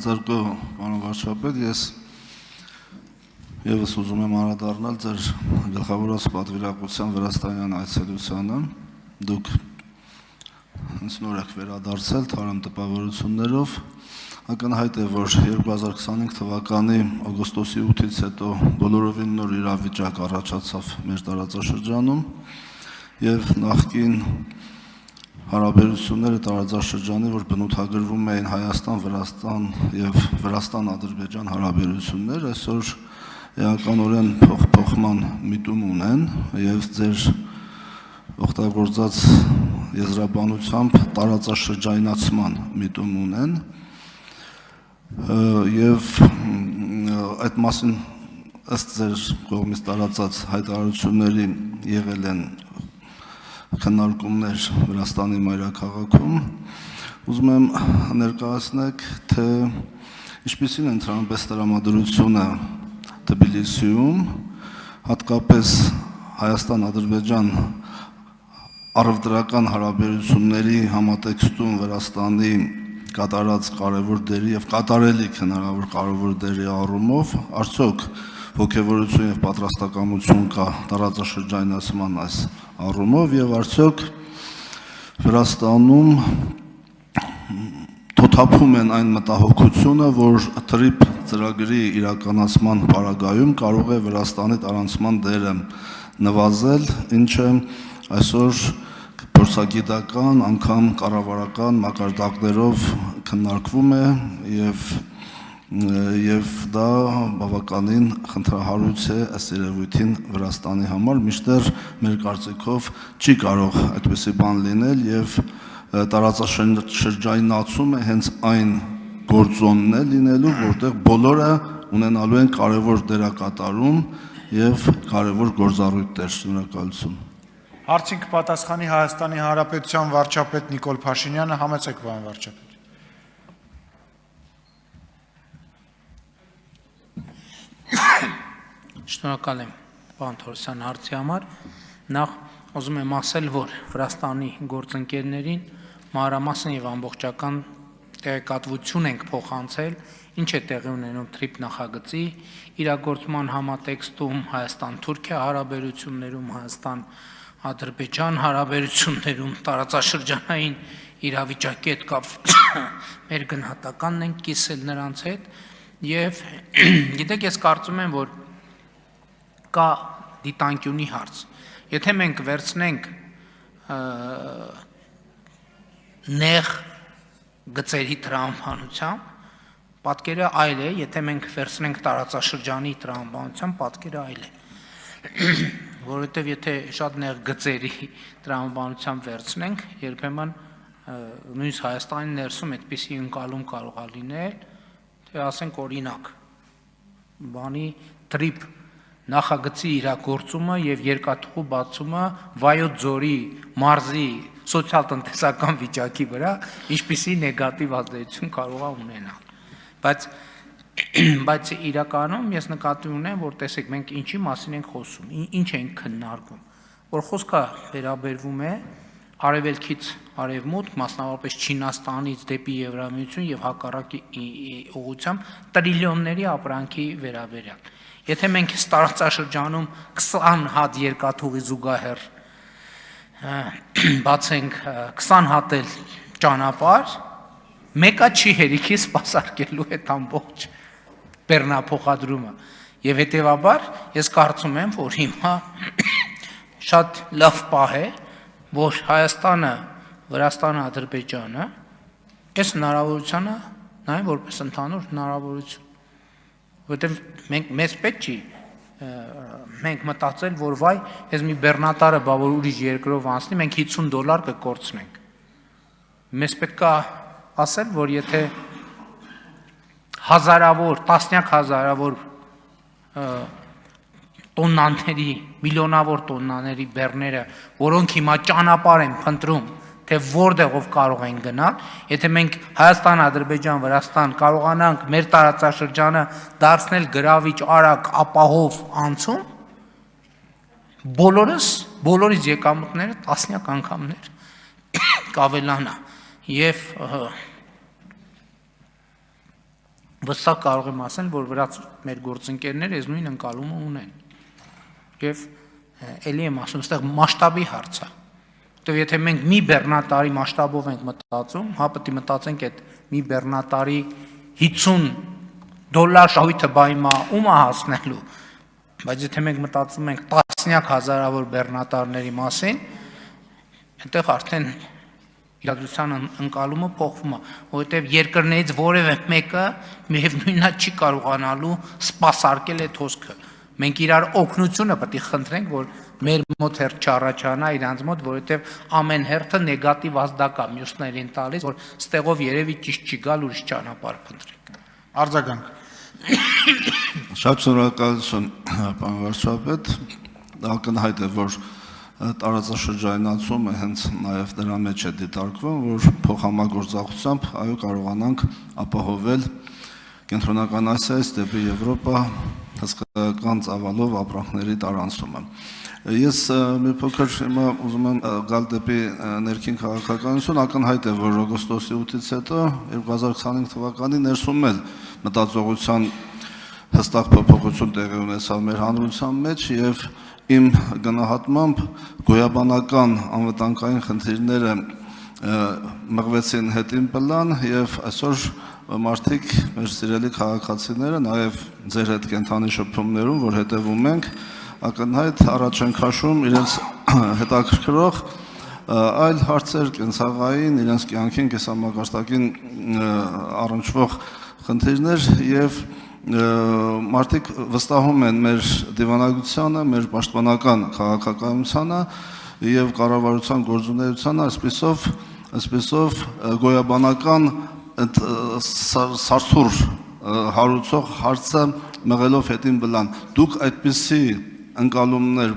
Մեծարգո պարոն վարչապետ, ես եւս ուզում եմ անդրադառնալ ձեր գլխավորած պատվիրակության Վրաստանյան այցելությանը։ Դուք ինձ նոր եք վերադարձել թարմ տպավորություններով։ Ակնհայտ է, որ 2025 թվականի օգոստոսի 8-ից հետո բոլորովին նոր իրավիճակ առաջացավ մեր տարածաշրջանում եւ նախկին հարաբերությունները տարածաշրջանի, որ բնութագրվում էին Հայաստան-Վրաստան եւ Վրաստան-Ադրբեջան հարաբերություններ, այսօր էականորեն փոխման միտում ունեն եւ ձեր օգտագործած եզրաբանությամբ տարածաշրջանացման միտում ունեն եւ այդ մասին ըստ ձեր կողմից տարածած հայտարարությունների եղել են քննարկումներ Վրաստանի մայրաքաղաքում, ուզում եմ ներկայացնեք, թե ինչպիսին է ընդհանրապես տրամադրությունը Թբիլիսիում, հատկապես Հայաստան-Ադրբեջան առևտրական հարաբերությունների համատեքստում Վրաստանի կատարած կարևոր դերի եւ կատարելիք հնարավոր կարևոր դերի առումով, արդյոք ոգևորություն եւ պատրաստակամություն կա տարածաշրջանացման այս առումով եւ արդյոք Վրաստանում թոթափում են այն մտահոգությունը, որ TRIP ծրագրի իրականացման պարագայում կարող է Վրաստանի տարանցման դերը նվազել, ինչը այսօր փորձագիտական, անգամ կառավարական մակարդակներով քննարկվում է եւ դա բավականին խնդրահարույց է ըստ երևույթին Վրաստանի համար, մինչդեռ մեր կարծիքով չի կարող այդպիսի բան լինել եւ տարածաշրջանացումը հենց այն գործոնն է լինելու, որտեղ բոլորը ունենալու են կարևոր դերակատարում եւ կարևոր գործառույթներ։ Շնորհակալություն։ Հարցին կպատասխանի Հայաստանի Հանրապետության վարչապետ Նիկոլ Փաշինյանը, համեցեք պարոն վարչապետ։ Շնորհակալ եմ պարոն Թորոսյան հարցի համար։ Նախ ուզում եմ ասել, որ Վրաստանի գործընկերներին մանրամասն եւ ամբողջական տեղեկատվություն ենք փոխանցել, ինչ է տեղի ունենում TRIP նախագծի իրագործման համատեքստում, Հայաստան-Թուրքիա հարաբերություններում, Հայաստան-Ադրբեջան հարաբերություններում, տարածաշրջանային իրավիճակի հետ կապված մեր գնահատականն ենք կիսել նրանց հետ եւ գիտեք, ես կարծում եմ, որ կա դիտանկյունի հարց։ Եթե մենք վերցնենք նեղ գծերի տրամաբանությամբ, պատկերը այլ է, եթե մենք վերցնենք տարածաշրջանի տրամաբանությամբ, պատկերը այլ է։ Որովհետև եթե շատ նեղ գծերի տրամաբանությամբ վերցնենք, երբեմն նույնիսկ Հայաստանի ներսում այդպիսի ընկալում կարող է լինել, թե ասենք օրինակ, բանի TRIP նախագծի իրագործումը եւ երկաթուղու բացումը Վայոց ձորի մարզի սոցիալ-տնտեսական վիճակի վրա ինչպիսի նեգատիվ ազդեցություն կարող է ունենալ։ Բայց իրականում ես նկատի ունեմ, որ տեսեք, մենք ինչի մասին ենք խոսում, ինչ ենք քննարկում, որ խոսքը վերաբերվում է արևելքից արևմուտք, մասնավորապես Չինաստանից դեպի Եվրամիություն եւ հակառակի ուղղությամբ տրիլիոնների ապրանքի վերաբերյալ։ Եթե մենք տարածաշրջանում 20 հատ երկաթուղի զուգահեռ բացենք 20 հատ էլ ճանապարհ, մեկը չի հերիքի սպասարկելու այդ ամբողջ բեռնափոխադրումը։ Եվ հետեւաբար ես կարծում եմ, որ հիմա շատ լավ պահ է, որ Հայաստանը, Վրաստանը, Ադրբեջանը այս հնարավորությունը նայեն որպես ընդհանուր հնարավորություն, որովհետև մեզ պետք չի մենք մտածել, որ վայ, ես մի բեռնատարը բա որ ուրիշ երկրով անցնի, մենք $50 կկորցնենք։ Մեզ պետք է ասել, որ եթե հազարավոր, տասնյակ հազարավոր տոննաների, միլիոնավոր տոննաների բեռները, որոնք հիմա ճանապարհ են փնտրում, թե որտեղով կարող են գնալ, եթե մենք Հայաստան, Ադրբեջան, Վրաստան կարողանանք մեր տարածաշրջանը դարձնել գրավիչ, արագ, ապահով անցում, բոլորիս եկամուտները տասնյակ անգամներ կավելանա եւ վստահ կարող եմ ասել, որ վրաց մեր գործընկերները այս նույն ընկալումը ունեն։ Եվ ելի եմ ասում, այստեղ մասշտաբի հարց է։ Որտեւ եթե մենք մի բեռնատարի մասշտաբով ենք մտածում, հա պետք է մտածենք այդ մի բեռնատարի $50 շահույթը բա հիմա ում է հասնելու, բայց եթե մենք մտածում ենք տասնյակ հազարավոր բեռնատարների մասին, այնտեղ արդեն իրադրության ընկալումը փոխվում է, որովհետև երկրներից որևէ մեկը միևնույնն է չի կարողանալու սպասարկել այդ հոսքը։ Մենք իրար օգնությունը պետք է խնդրենք, որ մեր մոտ հերթ չառաջանա իրանց մոտ, որովհետև ամեն հերթը նեգատիվ ազդակ է մյուսներին տալիս, որ ստեղով երևի ճիշտ չի գալ ուրիշ ճանապարհ փնտրենք։ Արձագանք։ Շատ շնորհակալություն, պարոն վարչապետ, ակնհայտ է, որ տարածաշրջանացումը հենց նաև դրա մեջ է դիտարկվում, որ փոխհամագործակցությամբ այո կարողանանք ապահովել Կենտրոնական Ասիայից դեպի Եվրոպա հսկայական ծավալով ապրանքների տարանցումը։ Ես մի փոքր հիմա ուզում եմ գալ դեպի ներքին քաղաքականություն, ակնհայտ է, որ օգոստոսի 8-ից հետո 2025 թվականի ներսում էլ մտածողության հստակ փոփոխություն տեղի ունեցավ մեր հանրության մեջ եւ իմ գնահատմամբ գոյաբանական անվտանգային խնդիրները մղվեցին հետին պլան եւ այսօր մարդիկ, մեր սիրելի քաղաքացիները, նաեւ ձեր հետ կենթանի շփումներում, որ հետևում ենք, ակնհայտ առաջ են քաշում իրենց հետաքրքրող այլ հարցեր, կենցաղային, իրենց կյանքին, կենսամագարտակին առնչվող խնդիրներ եւ մարդիկ վստահում են մեր դիվանագությանը, մեր պաշտպանական քաղաքականությանը եւ կառավարության գործունեությանը, այսպեսով գոյաբանական սարսուռ հարուցող հարցը մղելով հետին բլան։ Դուք այդպիսի ընկալումներ,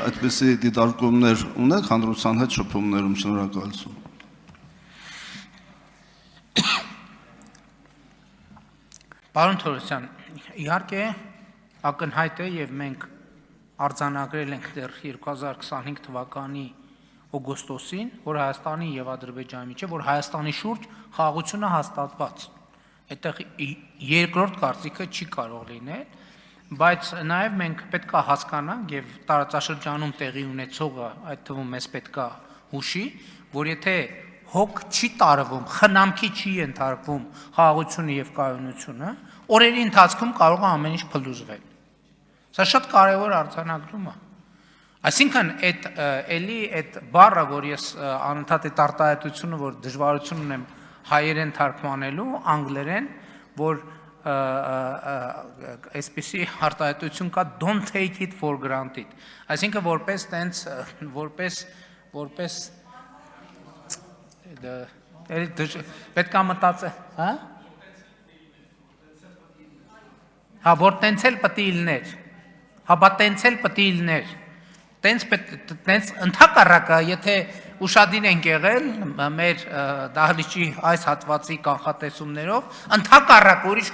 այդպիսի դիտարկումներ ունեք հանրության հետ շփումներում, շնորհակալություն։ Պարոն Թորոսյան, իհարկե ակնհայտ է եւ մենք արձանագրել ենք դեռ 2025 թվականի օգոստոսին, որ Հայաստանի եւ Ադրբեջանի միջեւ, որ Հայաստանի շուրջ խաղաղությունը հաստատված։ Այդտեղ երկրորդ կարծիքը չի կարող լինել, բայց նաեւ մենք պետք է հասկանանք եւ տարածաշրջանում տեղի ունեցողը, այդ թվում մեզ պետք է հուշի, որ եթե հոգ չի տարվում, խնամքի չի ենթարկվում խաղաղությունը եւ կայունությունը, օրերի ընթացքում կարող է ամեն ինչ փլուզվել։ Սա շատ կարևոր արձանագրում է։ Այսինքն այդ բառը, որ ես անընդհատ այդ արտահայտությունը, որ դժվարություն ունեմ հայերեն թարգմանելու, անգլերեն, որ այսպիսի արտահայտություն կա, don't take it for granted։ Այսինքն որպես տենց, որպես պետք է մտածել, հա? Հա, որ տենցել պետք է լիներ, հա, բա տենցել պետք է լիներ, տենց ընդհակառակը, եթե ուշադիր ենք եղել մեր դահլիճի այս հատվածի կանխատեսումներով, ընդհակառակ ուրիշ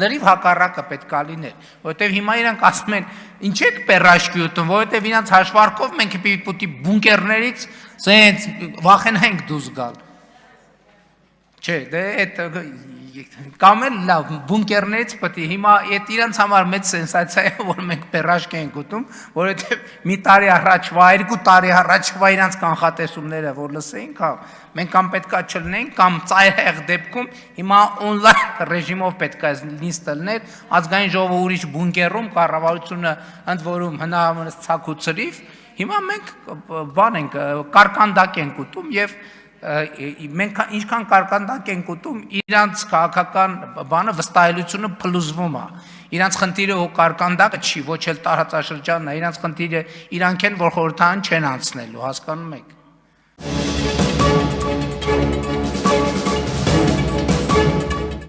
լրիվ հակառակը պետք է լիներ, որովհետև հիմա իրանք ասում են, ինչ եք պերաշկի ուտում, որովհետև իրանց հաշվարկով մենք պիտի բունկերներից սենց վախենանք դուրս գալ։ Չէ, դե այդ կամ էլ լավ բունկերներից պետք է հիմա այդ իրանց համար մեծ սենսացիա է, որ մենք պերաշկ ենք ուտում, որովհետև մի տարի առաջվա, 2 տարի առաջվա իրանց կանխատեսումները որ լսեինք, հա, մենք կամ պետքա չլնենք, կամ ծայրահեղ դեպքում հիմա օնլայն ռեժիմով պետքա նիստ լներ, ազգային ժողովը ուրիշ բունկերում, կառավարությունը ընդ որում հնարավորինս ցակ ու ցրիվ, հիմա մենք բան ենք, կարկանդակ ենք ուտում եւ մենք ինչքան կարկանդակ ենք ուտում, իրանց քաղաքական բանը վստահելիությունը փլուզվում է։ Իրանց խնդիրը հո կարկանդակը չի, ոչ էլ տարածաշրջանն է, իրանց խնդիրը իրանք են, որ խորհրդային չեն անցնելու, հասկանում եք։